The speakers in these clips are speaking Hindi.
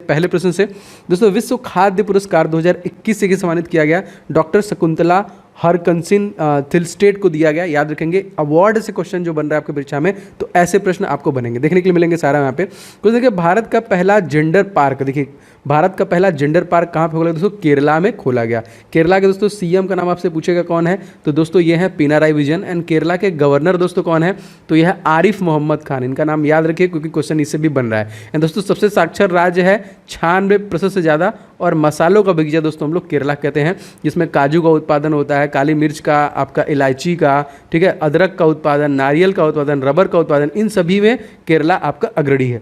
पहले प्रश्न से। दोस्तों विश्व खाद्य पुरस्कार 2021 से सम्मानित किया गया डॉक्टर शकुंतला हरकंसिन थिलस्टेट को दिया गया। याद रखेंगे अवार्ड से क्वेश्चन जो बन रहा है आपके परीक्षा में, तो ऐसे प्रश्न आपको बनेंगे, देखने के लिए मिलेंगे सारा यहाँ पे। तो देखिए भारत का पहला जेंडर पार्क, देखिए भारत का पहला जेंडर पार्क कहाँ पे खोला दोस्तों? केरला में खोला गया। केरला के दोस्तों सीएम का नाम आपसे पूछेगा कौन है, तो दोस्तों ये है पिनाराई विजयन। एंड केरला के गवर्नर दोस्तों कौन है, तो यह है आरिफ मोहम्मद खान। इनका नाम याद रखिए क्योंकि क्वेश्चन इससे भी बन रहा है। एंड दोस्तों सबसे साक्षर राज्य है, 96% से ज़्यादा, और मसालों का बगीचा दोस्तों हम लोग केरला कहते हैं, जिसमें काजू का उत्पादन होता है, काली मिर्च का, आपका इलायची का, ठीक है, अदरक का उत्पादन, नारियल का उत्पादन, रबर का उत्पादन, इन सभी में केरला आपका अग्रणी है।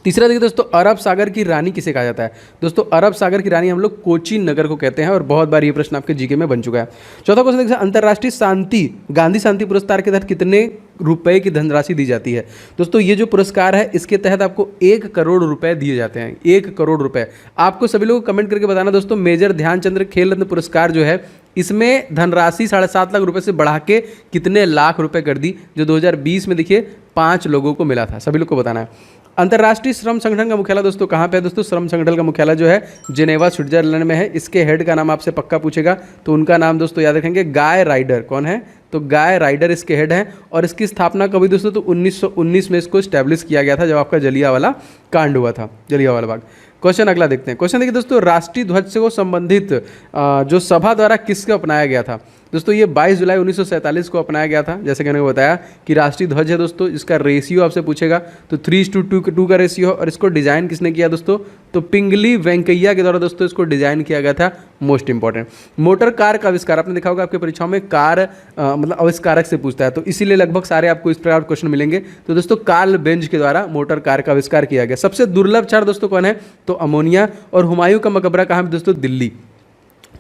तीसरा देखिए दोस्तों, अरब सागर की रानी किसे कहा जाता है? दोस्तों अरब सागर की रानी हम लोग कोची नगर को कहते हैं, और बहुत बार ये प्रश्न आपके जीके में बन चुका है। चौथा क्वेश्चन देखिए, अंतर्राष्ट्रीय शांति गांधी शांति पुरस्कार के तहत कितने रुपए की धनराशि दी जाती है? दोस्तों ये जो पुरस्कार है इसके तहत आपको 1 करोड़ रुपए दिए जाते हैं, 1 करोड़ रुपए। आपको सभी लोग कमेंट करके बताना दोस्तों, मेजर ध्यानचंद्र खेल रत्न पुरस्कार जो है इसमें धनराशि 7.5 लाख रुपए से बढ़ा के कितने लाख रुपए कर दी, जो 2020 में देखिए 5 लोगों को मिला था, सभी लोग को बताना है। अंतर्राष्ट्रीय श्रम संगठन का मुख्यालय दोस्तों कहाँ पे है? दोस्तों श्रम संगठन का मुख्यालय जो है जेनेवा स्विट्जरलैंड में है। इसके हेड का नाम आपसे पक्का पूछेगा, तो उनका नाम दोस्तों याद रखेंगे, गाय राइडर। कौन है? तो गाय राइडर इसके हेड हैं। और इसकी स्थापना कभी दोस्तों? तो 1919 में इसको स्टैब्लिश किया गया था, जब आपका जलियांवाला कांड हुआ था, जलियांवाला बाग। क्वेश्चन अगला देखते हैं। क्वेश्चन देखिए दोस्तों, राष्ट्रीय ध्वज से को संबंधित जो सभा द्वारा किसको अपनाया गया था? दोस्तों ये 22 जुलाई 1947 को अपनाया गया था। जैसे कि मैंने बताया कि राष्ट्रीय ध्वज है दोस्तों, इसका रेशियो आपसे पूछेगा, तो 3:2 का रेशियो। और इसको डिजाइन किसने किया दोस्तों? तो पिंगली वेंकैया के द्वारा दोस्तों इसको डिजाइन किया गया था। मोस्ट इंपॉर्टेंट, मोटर कार का आविष्कार, आपने देखा होगा आपके परीक्षाओं में कार मतलब आविष्कारक से पूछता है, तो इसीलिए लगभग सारे आपको इस प्रकार क्वेश्चन मिलेंगे। तो दोस्तों कार्ल बेंज के द्वारा मोटर कार का आविष्कार किया गया। सबसे दुर्लभ क्षार दोस्तों कौन है? तो अमोनिया। और हुमायूं का मकबरा कहाँ है दोस्तों? दिल्ली।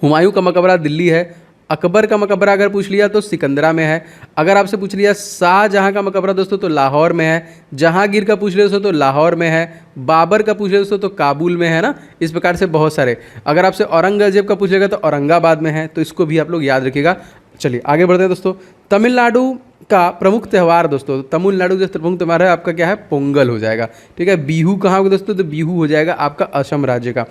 हुमायूं का मकबरा दिल्ली है। अकबर का मकबरा अगर पूछ लिया तो सिकंदरा में है। अगर आपसे पूछ लिया शाहजहां का मकबरा दोस्तों तो लाहौर में है। जहांगीर का पूछ लिया दोस्तों तो लाहौर में है। बाबर का पूछ लिया दोस्तों तो काबुल में है ना। इस प्रकार से बहुत सारे। अगर आपसे औरंगजेब का पूछेगा तो औरंगाबाद में है, तो इसको भी आप लोग याद रखिएगा। चलिए आगे बढ़ते हैं दोस्तों। तमिलनाडु का प्रमुख त्यौहार दोस्तों, तमिलनाडु जो प्रमुख त्यौहार है आपका क्या है? पोंगल हो जाएगा, ठीक है। बिहू कहाँ होगा दोस्तों? तो बिहू हो जाएगा आपका असम राज्य का।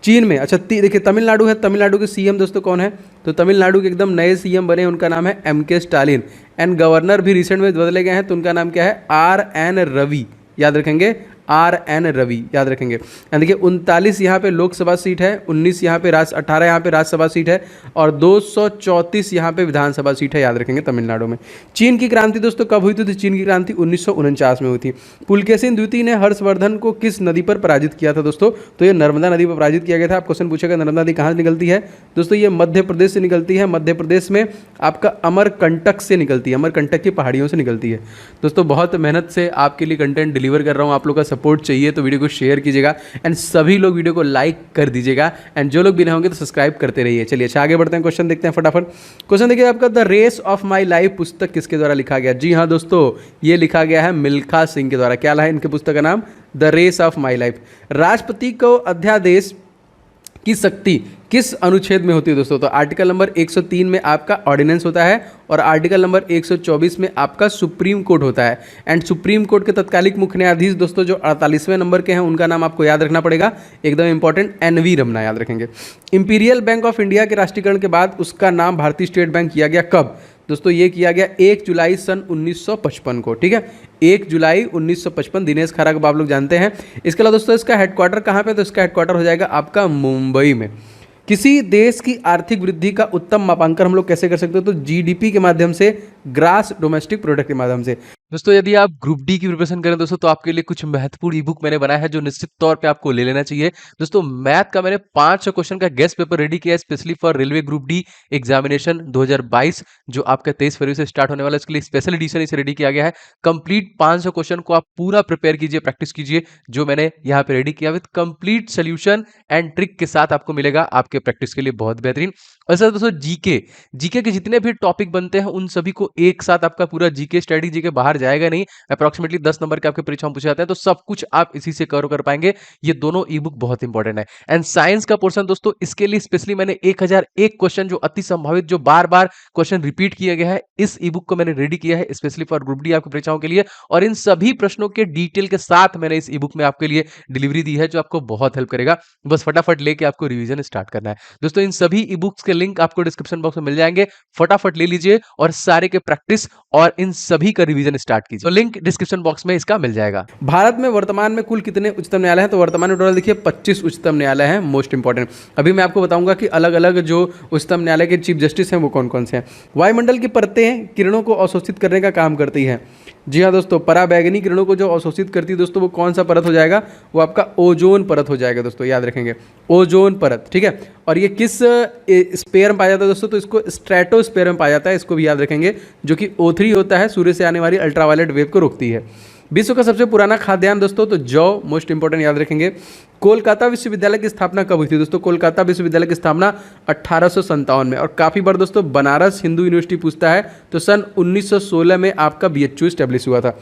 चीन में, अच्छा देखिए तमिलनाडु है, तमिलनाडु के सीएम दोस्तों कौन है? तो तमिलनाडु के एकदम नए सीएम बने, उनका नाम है MK स्टालिन। एंड गवर्नर भी रिसेंट में बदले गए हैं, तो उनका नाम क्या है? RN रवि। याद रखेंगे, RN रवि याद रखेंगे। यानी देखिए 39 यहाँ पे लोकसभा सीट है, 19 यहाँ पे 18 यहाँ पे राज्यसभा सीट है, और 234 यहाँ पे विधानसभा सीट है, याद रखेंगे तमिलनाडु में। चीन की क्रांति दोस्तों कब हुई थी? तो चीन की क्रांति 1949 में हुई थी। पुलकेशिन द्वितीय ने हर्षवर्धन को किस नदी पर पराजित किया था दोस्तों? तो ये नर्मदा नदी पर पराजित किया गया था। आप क्वेश्चन पूछेगा नर्मदा नदी कहाँ से निकलती है? दोस्तों ये मध्य प्रदेश से निकलती है। मध्य प्रदेश में आपका अमरकंटक से निकलती है, अमरकंटक की पहाड़ियों से निकलती है। दोस्तों बहुत मेहनत से आपके लिए कंटेंट डिलीवर कर रहा हूँ, आप लोग का सपोर्ट चाहिए, तो वीडियो को शेयर कीजिएगा। एंड सभी लोग वीडियो को लाइक कर दीजिएगा। एंड जो लोग भी नहीं होंगे तो सब्सक्राइब करते रहिए। चलिए अच्छा आगे बढ़ते हैं, क्वेश्चन देखते हैं फटाफट। क्वेश्चन देखिए आपका, the race of my life पुस्तक किसके द्वारा लिखा गया? जी हाँ दोस्तों, ये लिखा गया है मिल्खा सिंह के द्वारा। क्या है इनके पुस्तक का नाम? The race of my life. राष्ट्रपति को अध्यादेश की शक्ति किस अनुच्छेद में होती है दोस्तों? तो आर्टिकल नंबर 103 में आपका ऑर्डिनेंस होता है, और आर्टिकल नंबर 124 में आपका सुप्रीम कोर्ट होता है। एंड सुप्रीम कोर्ट के तत्कालिक मुख्य न्यायाधीश दोस्तों जो 48वें नंबर के हैं, उनका नाम आपको याद रखना पड़ेगा, एकदम इंपॉर्टेंट, NV रमना याद रखेंगे। इंपीरियल बैंक ऑफ इंडिया के राष्ट्रीयकरण के बाद उसका नाम भारतीय स्टेट बैंक किया गया कब? दोस्तों ये किया गया 1 जुलाई सन 1955 को, ठीक है। 1 जुलाई 1955, दिनेश खरा को आप लोग जानते हैं। इसके अलावा दोस्तों इसका हेडक्वार्टर कहाँ पे? तो इसका हेडक्वार्टर हो जाएगा आपका मुंबई में। किसी देश की आर्थिक वृद्धि का उत्तम मापांकन हम लोग कैसे कर सकते हो? तो GDP के माध्यम से, ग्रास डोमेस्टिक प्रोडक्ट के माध्यम से। दोस्तों यदि आप ग्रुप डी की प्रिपरेशन करें दोस्तों, तो आपके लिए कुछ महत्वपूर्ण ई बुक मैंने बनाया है जो निश्चित तौर पे आपको ले लेना चाहिए। दोस्तों मैथ का मैंने 500 क्वेश्चन का गेस्ट पेपर रेडी किया है specially for railway group D examination 2022, जो आपका 23 फरवरी से स्टार्ट होने वाला है। इसके लिए स्पेशल एडिशन इसे रेडी किया गया है। कंप्लीट 500 क्वेश्चन को आप पूरा प्रिपेयर कीजिए, प्रैक्टिस कीजिए, जो मैंने यहाँ पे रेडी किया with complete solution and trick के साथ आपको मिलेगा आपके प्रैक्टिस के लिए बहुत बेहतरीन। और सर दोस्तों जीके के जितने भी टॉपिक बनते हैं उन सभी को एक साथ आपका पूरा जीके स्ट्रेटेजी के बाहर जाएगा नहीं, अप्रॉक्सीमेटली 10 नंबर के आपके परीक्षा में पूछे जाते हैं, तो सब कुछ आप इसी से कवर कर पाएंगे। ये दोनों ई बुक बहुत इंपॉर्टेंट है। एंड साइंस का पोर्शन दोस्तों, इसके लिए स्पेशली मैंने 1001 क्वेश्चन जो अति संभावित, जो बार बार क्वेश्चन रिपीट किया गया है, इस ई बुक को मैंने रेडी किया है स्पेशली फॉर ग्रुप डी आपकी परीक्षाओं के लिए। और इन सभी प्रश्नों के डिटेल के साथ मैंने इस ई बुक में आपके लिए डिलीवरी दी है, जो आपको बहुत हेल्प करेगा। बस फटाफट लेके आपको रिवीजन स्टार्ट करना है दोस्तों। इन सभी ई बुक्स के लिंक आपको डिस्क्रिप्शन बॉक्स में मिल जाएंगे, फटाफट ले लीजिए और सारे के प्रैक्टिस और इन सभी का रिवीजन स्टार्ट कीजिए। तो लिंक डिस्क्रिप्शन बॉक्स में इसका मिल जाएगा। भारत में वर्तमान में कुल कितने उच्चतम न्यायालय हैं? तो वर्तमान में टोटल देखिए 25 उच्चतम न्यायालय हैं। मोस्ट इंपॉर्टेंट, अभी मैं आपको बताऊंगा कि अलग अलग जो उच्चतम न्यायालय के चीफ जस्टिस हैं वो कौन कौन से हैं। वायुमंडल की परतें किरणों को अवशोषित करने का काम करती हैं। जी हाँ दोस्तों, पराबैंगनी किरणों को जो अवशोषित करती है दोस्तों, वो कौन सा परत हो जाएगा? वो आपका ओजोन परत हो जाएगा दोस्तों, याद रखेंगे, ओजोन परत। ठीक है, और ये किस स्पेयर में पाया जाता है दोस्तों? तो इसको स्ट्रेटोस्फेयर में पाया जाता है, इसको भी याद रखेंगे, जो कि O3 होता है, सूर्य से आने वाली अल्ट्रावायलेट वेव को रोकती है। विश्व का सबसे पुराना खाद्यान्न दोस्तों, तो जौ, मोस्ट इंपॉर्टेंट, याद रखेंगे। कोलकाता विश्वविद्यालय की स्थापना कब हुई थी दोस्तों? कोलकाता विश्वविद्यालय की स्थापना 1857 में। और काफ़ी बार दोस्तों बनारस हिंदू यूनिवर्सिटी पूछता है, तो सन 1916 में आपका BHU स्टैब्लिश हुआ था।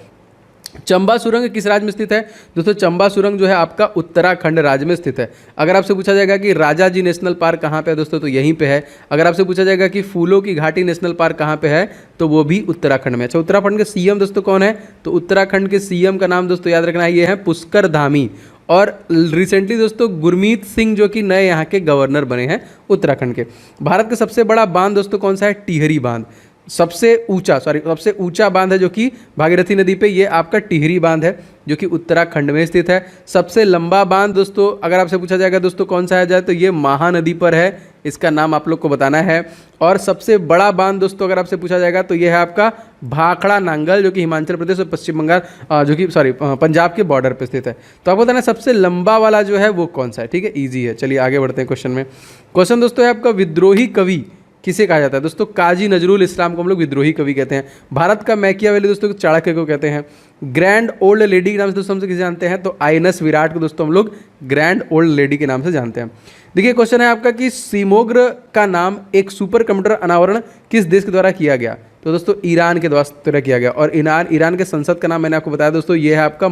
चंबा सुरंग किस राज्य में स्थित है दोस्तों? चंबा सुरंग जो है आपका उत्तराखंड राज्य में स्थित है। अगर आपसे पूछा जाएगा कि राजा जी नेशनल पार्क कहाँ पे है दोस्तों, तो यहीं पे है। अगर आपसे पूछा जाएगा कि फूलों की घाटी नेशनल पार्क कहाँ पे है, तो वो भी उत्तराखंड में। अच्छा, उत्तराखंड के CM दोस्तों कौन है? तो उत्तराखंड के CM का नाम दोस्तों याद रखना है, ये है पुष्कर धामी। और रिसेंटली दोस्तों गुरमीत सिंह जो कि नए यहाँ के गवर्नर बने हैं उत्तराखंड के। भारत का सबसे बड़ा बांध दोस्तों कौन सा है? टिहरी बांध। सबसे ऊंचा बांध है जो कि भागीरथी नदी पे, ये आपका टिहरी बांध है जो कि उत्तराखंड में स्थित है। सबसे लंबा बांध दोस्तों अगर आपसे पूछा जाएगा दोस्तों कौन सा है जाए, तो ये महानदी पर है, इसका नाम आप लोग को बताना है। और सबसे बड़ा बांध दोस्तों अगर आपसे पूछा जाएगा तो ये है आपका भाखड़ा नांगल, जो कि हिमाचल प्रदेश और पश्चिम बंगाल जो कि पंजाब के बॉर्डर पर स्थित है। तो आपको बताना सबसे लंबा वाला जो है वो कौन सा है। ठीक है, ईजी है। चलिए आगे बढ़ते हैं क्वेश्चन में। क्वेश्चन दोस्तों है आपका, विद्रोही कवि किसे कहा जाता है दोस्तों? काजी नजरुल इस्लाम को हम लोग विद्रोही कवि कहते हैं। भारत का मैकियावेली दोस्तों चाणक्य को कहते हैं। ग्रैंड ओल्ड लेडी के नाम से दोस्तों हम किसे जानते हैं? तो आइनस विराट को दोस्तों हम लोग ग्रैंड ओल्ड लेडी के नाम से जानते हैं। देखिए क्वेश्चन है आपका कि सीमोग्र का नाम एक सुपर कंप्यूटर अनावरण किस देश के द्वारा किया गया? तो दोस्तों ईरान के द्वारा किया गया। और ईरान के संसद का नाम मैंने आपको बताया दोस्तों, ये है आपका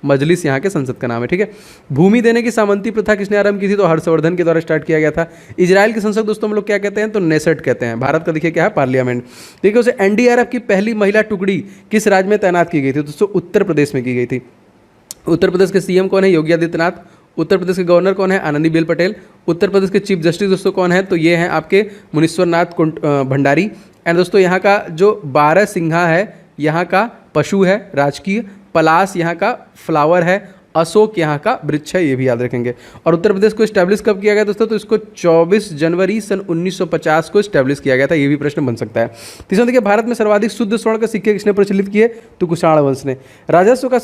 मजलिस यहाँ के संसद का नाम है। ठीक है, भूमि देने की सामंती प्रथा किसने आरंभ की थी? तो हर्षवर्धन के द्वारा स्टार्ट किया गया था। इजराइल की संसद दोस्तों हम लोग क्या कहते हैं? तो नेसेट कहते हैं। भारत का देखिए क्या है? पार्लियामेंट। देखिए उसे NDRF की पहली महिला टुकड़ी किस राज्य में तैनात की गई थी? दोस्तों उत्तर प्रदेश में की गई थी। उत्तर प्रदेश के CM कौन है? योगी आदित्यनाथ। उत्तर प्रदेश के गवर्नर कौन है? आनंदीबेन पटेल। उत्तर प्रदेश के चीफ जस्टिस दोस्तों कौन है? तो ये हैं आपके मुनीश्वरनाथ भंडारी। एंड दोस्तों यहाँ का जो 12 सिंघा है, यहाँ का पशु है राजकीय। पलास यहाँ का फ्लावर है। अशोक यहाँ का वृक्ष है, ये भी याद रखेंगे। और उत्तर प्रदेश को स्टैब्लिश कब किया गया दोस्तों? तो इसको 24 जनवरी सन 1950 को स्टैब्लिश किया गया था। ये भी प्रश्न बन सकता है। तीसरा देखिए, भारत में सर्वाधिक शुद्ध स्वर्ण के सिक्के किसने प्रचलित किए? तो कुषाण वंश ने। राजस्व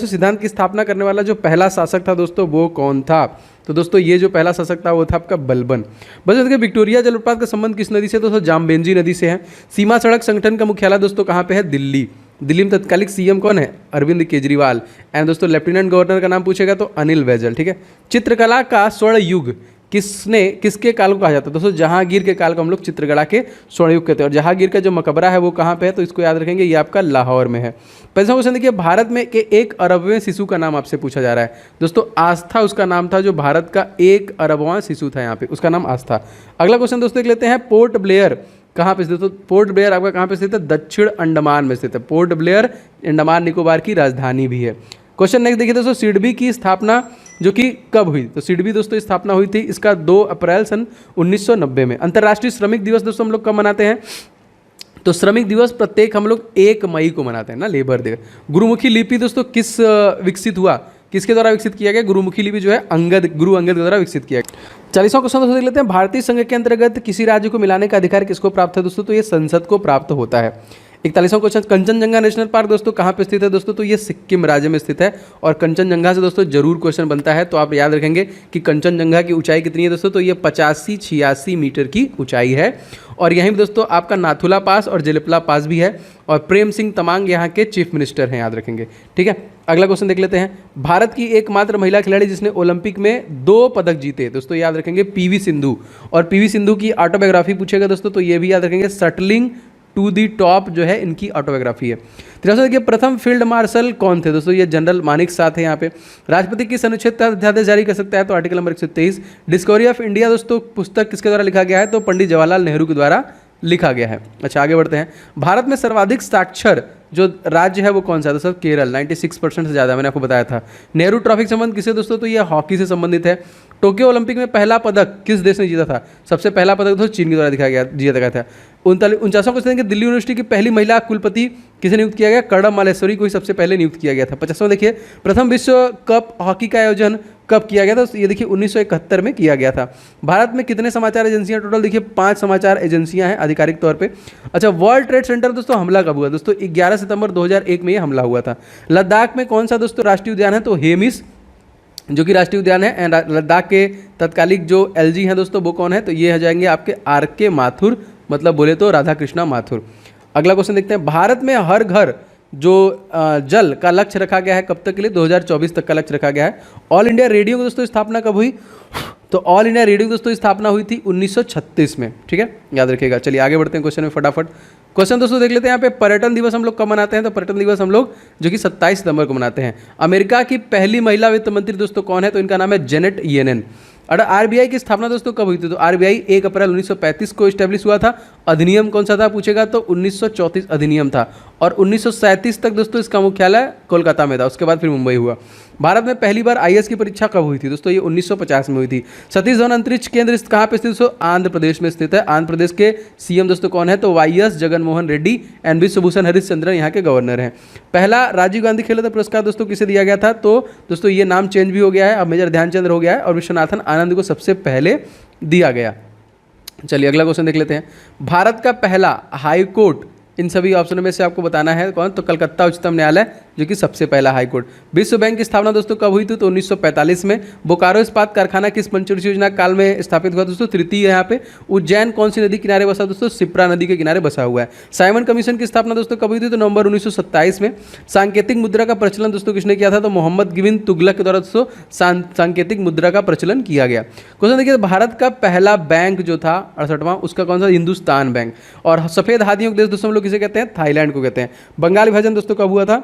सिद्धांत की स्थापना करने वाला जो पहला शासक था दोस्तों, वो कौन था? तो दोस्तों ये जो पहला शासक था वो था आपका बलबन। बस देखिए, विक्टोरिया जलप्रपात का संबंध किस नदी से? दोस्तों जामबेंजी नदी से है। सीमा सड़क संगठन का मुख्यालय दोस्तों कहाँ पे है? दिल्ली। दिल्ली में तत्कालिक CM कौन है? अरविंद केजरीवाल। एंड दोस्तों लेफ्टिनेंट गवर्नर का नाम पूछेगा तो अनिल बैजल। ठीक है, चित्रकला का स्वर्ण युग किसके काल को कहा जाता है? दोस्तों जहांगीर के काल को हम लोग चित्रकला के स्वर्ण युग कहते हैं। और जहांगीर का जो मकबरा है वो कहाँ पे है? तो इसको याद रखेंगे, ये आपका लाहौर में है। पहला क्वेश्चन देखिए, भारत में के 1 अरबवें शिशु का नाम आपसे पूछा जा रहा है। दोस्तों आस्था उसका नाम था, जो भारत का 1 अरबवां शिशु था यहाँ पे, उसका नाम आस्था। अगला क्वेश्चन दोस्तों देख लेते हैं, पोर्ट ब्लेयर कहाँ पे स्थित? तो पोर्ट ब्लेयर आपका कहाँ पे स्थित है? दक्षिण अंडमान में स्थित है। पोर्ट ब्लेयर अंडमान निकोबार की राजधानी भी है। क्वेश्चन नेक्स्ट देखिए दोस्तों, सिडबी की स्थापना जो कि कब हुई? तो सिडबी दोस्तों स्थापना हुई थी इसका 2 अप्रैल सन 1990 में। अंतर्राष्ट्रीय श्रमिक दिवस दोस्तों हम लोग कब मनाते हैं? तो श्रमिक दिवस प्रत्येक हम लोग 1 मई को मनाते हैं ना, लेबर डे। गुरुमुखी लिपि दोस्तों किस विकसित हुआ? किसके द्वारा विकसित किया गया? गुरुमुखी लिपि जो है गुरु अंगद के द्वारा विकसित किया गया। 40वां क्वेश्चन दोस्तों देख लेते हैं, भारतीय संघ के अंतर्गत किसी राज्य को मिलाने का अधिकार किसको प्राप्त है दोस्तों? तो ये संसद को प्राप्त होता है। 41वां क्वेश्चन, कंचनजंगा नेशनल पार्क दोस्तों कहाँ पे स्थित है दोस्तों? तो ये सिक्किम राज्य में स्थित है। और कंचनजंगा से दोस्तों जरूर क्वेश्चन बनता है, तो आप याद रखेंगे कि कंचनजंगा की ऊंचाई कितनी है दोस्तों? तो ये 85-86 मीटर की ऊंचाई है। और यहीं पर दोस्तों आपका नाथुला पास और जेलिपला पास भी है। और प्रेम सिंह तमांग यहाँ के चीफ मिनिस्टर हैं, याद रखेंगे। ठीक है, अगला क्वेश्चन देख लेते हैं, भारत की एकमात्र महिला खिलाड़ी जिसने ओलंपिक में 2 पदक जीते दोस्तों, याद रखेंगे PV सिंधु। और PV सिंधु की ऑटोबायोग्राफी पूछेगा दोस्तों, तो ये भी याद रखेंगे, शटलिंग टू दी टॉप जो है इनकी ऑटोबायोग्राफी है। 13 देखिए प्रथम फील्ड मार्शल कौन थे दोस्तों, ये जनरल मानिक साथ है यहाँ पे। राष्ट्रपति किस अनुच्छेद तहत अध्यादेश जारी कर सकता है, तो article number 123। Discovery of India दोस्तों पुस्तक किसके द्वारा लिखा गया है, तो पंडित जवाहरलाल नेहरू के द्वारा लिखा गया है। अच्छा आगे बढ़ते हैं। भारत में सर्वाधिक साक्षर जो राज्य है वो कौन सा है, दोस्तों केरल 96% से ज़्यादा, मैंने आपको बताया था। नेहरू ट्रॉफी संबंध किससे दोस्तों, तो ये हॉकी से संबंधित है। टोक्यो ओलंपिक में पहला पदक किस देश ने जीता था, सबसे पहला पदक दोस्तों चीन के द्वारा जीता गया था। 49वां क्वेश्चन, दिल्ली यूनिवर्सिटी की पहली महिला कुलपति किसे नियुक्त किया गया, कर्णम मालेश्वरी को ही सबसे पहले नियुक्त किया गया था। 50वां देखिए प्रथम विश्व कप हॉकी का आयोजन कब किया गया था, ये देखिए 1971 में किया गया था। भारत में कितने समाचार एजेंसियां, टोटल देखिए 5 समाचार एजेंसियां हैं आधिकारिक तौर पे। अच्छा वर्ल्ड ट्रेड सेंटर दोस्तों हमला कब हुआ, दोस्तों 11 सितंबर 2001 में ये हमला हुआ था। लद्दाख में कौन सा दोस्तों राष्ट्रीय उद्यान है, तो हेमिस जो कि राष्ट्रीय उद्यान है। एंड लद्दाख के तत्कालिक जो एलजी हैं दोस्तों वो कौन है, तो ये हो जाएंगे आपके RK माथुर, मतलब बोले तो राधा कृष्णा माथुर। अगला क्वेश्चन देखते हैं। भारत में हर घर जो जल का लक्ष्य रखा गया है कब तक के लिए, 2024 तक का लक्ष्य रखा गया है। ऑल इंडिया रेडियो की दोस्तों स्थापना कब हुई, तो ऑल इंडिया रेडियो की दोस्तों स्थापना हुई थी 1936 में, ठीक है याद रखिएगा। चलिए आगे बढ़ते हैं क्वेश्चन में फटाफट। क्वेश्चन दोस्तों देख लेते हैं यहाँ पे, पर्यटन दिवस हम लोग कब मनाते हैं, तो पर्यटन दिवस हम लोग जो कि 27 सितंबर को मनाते हैं। अमेरिका की पहली महिला वित्त मंत्री दोस्तों कौन है, तो इनका नाम है जेनेट येलेन। और RBI की स्थापना दोस्तों कब हुई थी, तो RBI 1 अप्रैल 1935 को स्टैब्लिश हुआ था। अधिनियम कौन सा था पूछेगा, तो 1934 अधिनियम था। और 1937 तक दोस्तों इसका मुख्यालय कोलकाता में था, उसके बाद फिर मुंबई हुआ। भारत में पहली बार IAS की परीक्षा कब हुई थी, दोस्तों ये 1950 में हुई थी। सतीश धवन अंतरिक्ष केंद्र कहाँ पे स्थित, दोस्तों आंध्र प्रदेश में स्थित है। आंध्र प्रदेश के CM दोस्तों कौन है, तो YS जगनमोहन रेड्डी एंड विश्वभूषण हरिश्चंद्रन यहाँ के गवर्नर हैं। पहला राजीव गांधी खेल रत्न पुरस्कार दोस्तों किसे दिया गया था, तो दोस्तों ये नाम चेंज भी हो गया है, अब मेजर ध्यानचंद हो गया है, और विश्वनाथन आनंद को सबसे पहले दिया गया। चलिए अगला क्वेश्चन देख लेते हैं। भारत का पहला हाई कोर्ट इन सभी ऑप्शनों में से आपको बताना है कौन, तो कलकत्ता उच्चतम न्यायालय जो कि सबसे पहला हाई कोर्ट। विश्व बैंक की स्थापना दोस्तों कब हुई थी, तो 1945 में। बोकारो इस्पात कारखाना किस पंचवर्षीय योजना काल में स्थापित हुआ दोस्तों, तृतीय यहाँ पे। उज्जैन कौन सी नदी किनारे बसा दोस्तों, शिप्रा नदी के किनारे बसा हुआ है। साइमन कमीशन की स्थापना दोस्तों कब हुई थी, तो नवंबर 1927 में। सांकेतिक मुद्रा का प्रचलन दोस्तों किसने किया था, तो मोहम्मद बिन तुगलक के द्वारा दोस्तों सांकेतिक मुद्रा का प्रचलन किया गया। क्वेश्चन देखिए, भारत का पहला बैंक जो था 68वां, उसका कौन सा, हिंदुस्तान बैंक। और सफेद हाथियों के देश दोस्तों हम लोग किसे कहते हैं, थाईलैंड को कहते हैं। बंगाल विभाजन दोस्तों कब हुआ था,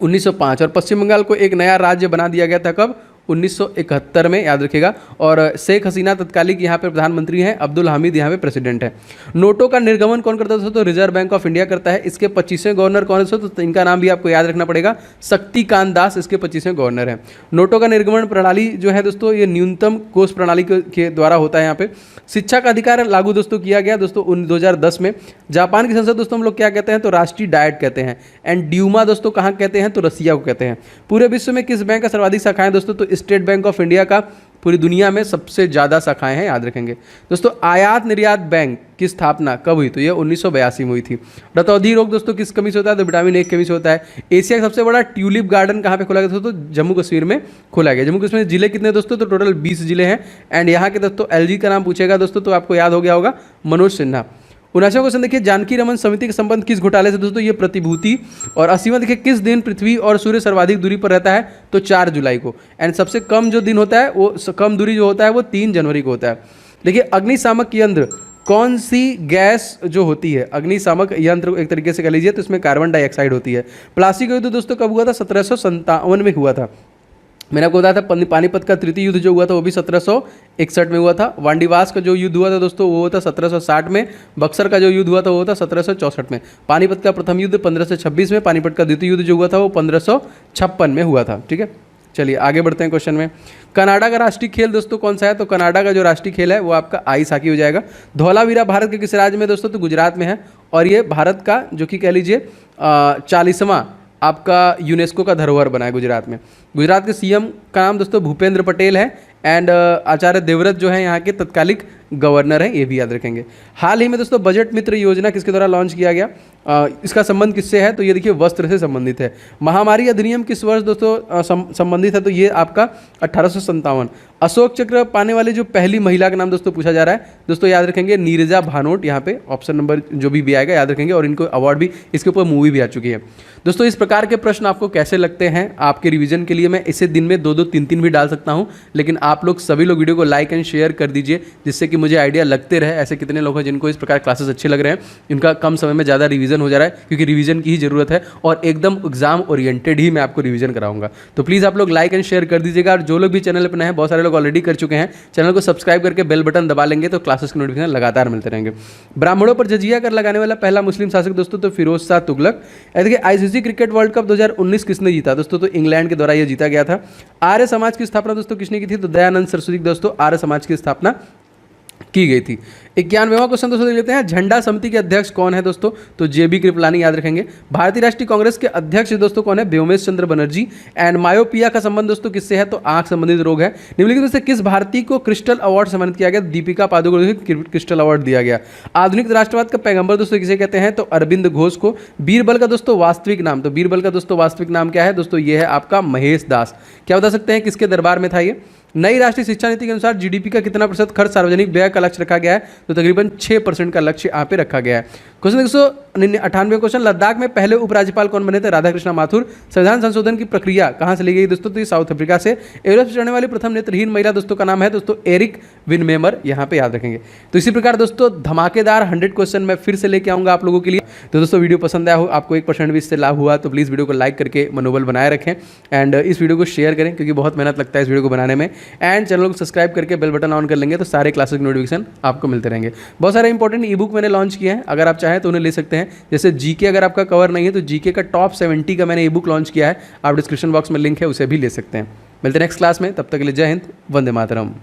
1905। और पश्चिम बंगाल को एक नया राज्य बना दिया गया था कब, 1971 में, याद रखिएगा। और शेख हसीना तत्कालिक यहाँ पे प्रधानमंत्री हैं, अब्दुल हामिद यहाँ पे प्रेसिडेंट है। नोटों का निर्गमन कौन करता है दोस्तों, तो रिजर्व बैंक ऑफ इंडिया करता है। इसके 25वें गवर्नर कौन है दोस्तों, तो इनका नाम भी आपको याद रखना पड़ेगा, शक्तिकांत दास इसके 25वें गवर्नर हैं। नोटों का निर्गमन प्रणाली जो है दोस्तों ये न्यूनतम कोष प्रणाली के द्वारा होता है। यहाँ पे शिक्षा का अधिकार लागू दोस्तों किया गया दोस्तों 2010 में। जापान की संसद दोस्तों हम लोग क्या कहते हैं, तो राष्ट्रीय डाइट कहते हैं। एंड ड्यूमा दोस्तों कहाँ कहते हैं, तो रसिया को कहते हैं। पूरे विश्व में किस बैंक का सर्वाधिक शाखाएं दोस्तों, तो स्टेट बैंक ऑफ इंडिया का पूरी दुनिया में सबसे ज़्यादा शाखाएं हैं, याद रखेंगे दोस्तों। आयात निर्यात बैंक की स्थापना कब हुई, तो ये 1982 में हुई थी। रतौंधी रोग दोस्तों किस कमी से होता है, तो विटामिन ए की कमी से होता है। एशिया का सबसे बड़ा ट्यूलिप गार्डन कहाँ पे खोला गया दोस्तों, तो जम्मू कश्मीर में खोला गया। जम्मू कश्मीर जिले कितने दोस्तों, तो टोटल 20 जिले हैं। एंड यहाँ के दोस्तों LG का नाम पूछेगा दोस्तों, तो आपको याद हो गया होगा, मनोज सिन्हा। 79वां क्वेश्चन देखिए, जानकी रमन समिति के संबंध किस घोटाले से दोस्तों, ये प्रतिभूति। और 80वां देखिए, किस दिन पृथ्वी और सूर्य सर्वाधिक दूरी पर रहता है, तो 4 जुलाई को। एंड सबसे कम जो दिन होता है वो कम दूरी जो होता है वो 3 जनवरी को होता है। देखिए अग्निशामक यंत्र कौन सी गैस जो होती है, अग्निशामक यंत्र एक तरीके से कह लीजिए, तो इसमें कार्बन डाइऑक्साइड होती है। प्लासी का युद्ध दोस्तों कब हुआ था, 1757 में हुआ था। मैंने आपको बताया था पानीपत का तृतीय युद्ध जो हुआ था वो भी 1761 में हुआ था। वांडीवास का जो युद्ध हुआ था दोस्तों वो हुआ था 1760 में। बक्सर का जो युद्ध हुआ था वो था 1764 में। पानीपत का प्रथम युद्ध 1526 में। पानीपत का द्वितीय युद्ध जो हुआ था वो 1556 में हुआ था, ठीक है। चलिए आगे बढ़ते हैं क्वेश्चन में। कनाडा का राष्ट्रीय खेल दोस्तों कौन सा है, तो कनाडा का जो राष्ट्रीय खेल है वो आपका आइस हॉकी हो जाएगा। धौलावीरा भारत के किस राज्य में दोस्तों, तो गुजरात में है। और ये भारत का जो कि कह लीजिए 40वां आपका यूनेस्को का धरोहर बना है गुजरात में। गुजरात के CM का नाम दोस्तों भूपेंद्र पटेल है। एंड आचार्य देवव्रत जो है यहाँ के तत्कालिक गवर्नर हैं, ये भी याद रखेंगे। हाल ही में दोस्तों बजट मित्र योजना किसके द्वारा लॉन्च किया गया, इसका संबंध किससे है, तो ये देखिए वस्त्र से संबंधित है। महामारी अधिनियम किस वर्ष दोस्तों संबंधित है, तो ये आपका 1857। अशोक चक्र पाने वाली जो पहली महिला का नाम दोस्तों पूछा जा रहा है, दोस्तों याद रखेंगे नीरजा भानोट, यहाँ पे ऑप्शन नंबर जो भी आएगा याद रखेंगे। और इनको अवार्ड भी, इसके ऊपर मूवी भी आ चुकी है दोस्तों। इस प्रकार के प्रश्न आपको कैसे लगते हैं, आपके रिवीजन के लिए मैं इसे दिन में 2-2, 3-3 भी डाल सकता हूँ, लेकिन आप लोग सभी लोग वीडियो को लाइक एंड शेयर कर दीजिए, जिससे कि मुझे आइडिया लगते रहे। ऐसे कितने लोग हैं जिनको इस प्रकार क्लासेस अच्छे लग रहे हैं, इनका कम समय में ज़्यादा रिवीजन हो जा रहा है, क्योंकि रिवीजन की ही ज़रूरत है और एकदम एग्जाम ओरिएंटेड ही मैं आपको रिवीजन कराऊंगा। तो प्लीज़ आप लोग लाइक एंड शेयर कर दीजिएगा, और जो लोग भी चैनल पर नए हैं, बहुत सारे लोग ऑलरेडी कर चुके हैं, चैनल को सब्सक्राइब करके बेल बटन दबा लेंगे तो क्लासेस के नोटिफिकेशन लगातार मिलते रहेंगे। ब्राह्मणों पर जजिया कर लगाने वाला पहला मुस्लिम शासक दोस्तों तो फिरोज शाह तुगलक। देखिए आईसीसी क्रिकेट वर्ल्ड कप 2019 किसने जीता दोस्तों, तो इंग्लैंड के द्वारा यह जीता गया था। आर्य समाज की स्थापना दोस्तों किसने की थी, तो दयानंद सरस्वती दोस्तों आर्य समाज की स्थापना की गई थी। 91वां क्वेश्चन दोस्तों देख लेते हैं, झंडा समिति के अध्यक्ष कौन है दोस्तों, तो जेबी कृपलानी याद रखेंगे। भारतीय राष्ट्रीय कांग्रेस के अध्यक्ष दोस्तों कौन है, व्योमेश चंद्र बनर्जी। एंड मायोपिया का संबंध दोस्तों किससे है, तो आंख संबंधित रोग है। निम्नलिखित में से किस भारतीय को क्रिस्टल अवार्ड सम्मानित किया गया, दीपिका पादुकोण को क्रिस्टल अवार्ड दिया गया। आधुनिक राष्ट्रवाद का पैगंबर दोस्तों किसे कहते हैं, तो अरविंद घोष को। बीरबल का दोस्तों वास्तविक नाम, तो बीरबल का दोस्तों वास्तविक नाम क्या है दोस्तों, ये है आपका महेश दास। क्या बता सकते हैं किसके दरबार में था ये। नई राष्ट्रीय शिक्षा नीति के अनुसार जीडीपी का कितना प्रतिशत खर्च सार्वजनिक व्यय का लक्ष्य रखा गया है, तो तकरीबन 6% का लक्ष्य यहाँ पे रखा गया है। क्वेश्चन 198 क्वेश्चन, लद्दाख में पहले उपराज्यपाल कौन बने थे, राधाकृष्ण माथुर। संविधान संशोधन की प्रक्रिया कहाँ से ली गई दोस्तों, तो ये साउथ अफ्रीका से। एवरेस्ट पर चढ़ने वाली प्रथम नेत्रहीन महिला दोस्तों का नाम है दोस्तों एरिक विनमेमर, यहाँ पे याद रखेंगे। तो इसी प्रकार दोस्तों धमाकेदार 100 क्वेश्चन मैं फिर से लेके आऊँगा आप लोगों के लिए। तो दोस्तों वीडियो पसंद आया हो, आपको 1% भी इससे लाभ हुआ तो प्लीज़ वीडियो को लाइक करके मनोबल बनाए रखें, एंड इस वीडियो को शेयर करें क्योंकि बहुत मेहनत लगता है इस वीडियो को बनाने में। एंड चैनल को सब्सक्राइब करके बेल बटन ऑन कर लेंगे तो सारे क्लासेस के नोटिफिकेशन आपको मिलते रहेंगे। बहुत सारे इंपॉर्टेंट ई बुक मैंने लॉन्च किए हैं, अगर आप चाहें तो उन्हें ले सकते हैं। जैसे जीके अगर आपका कवर नहीं है तो जीके का टॉप 70 का मैंने ई बुक लॉन्च किया है, आप डिस्क्रिप्शन बॉक्स में लिंक है उसे भी ले सकते हैं। मिलते हैं नेक्स्ट क्लास में, तब तक के लिए जय हिंद, वंदे मातरम।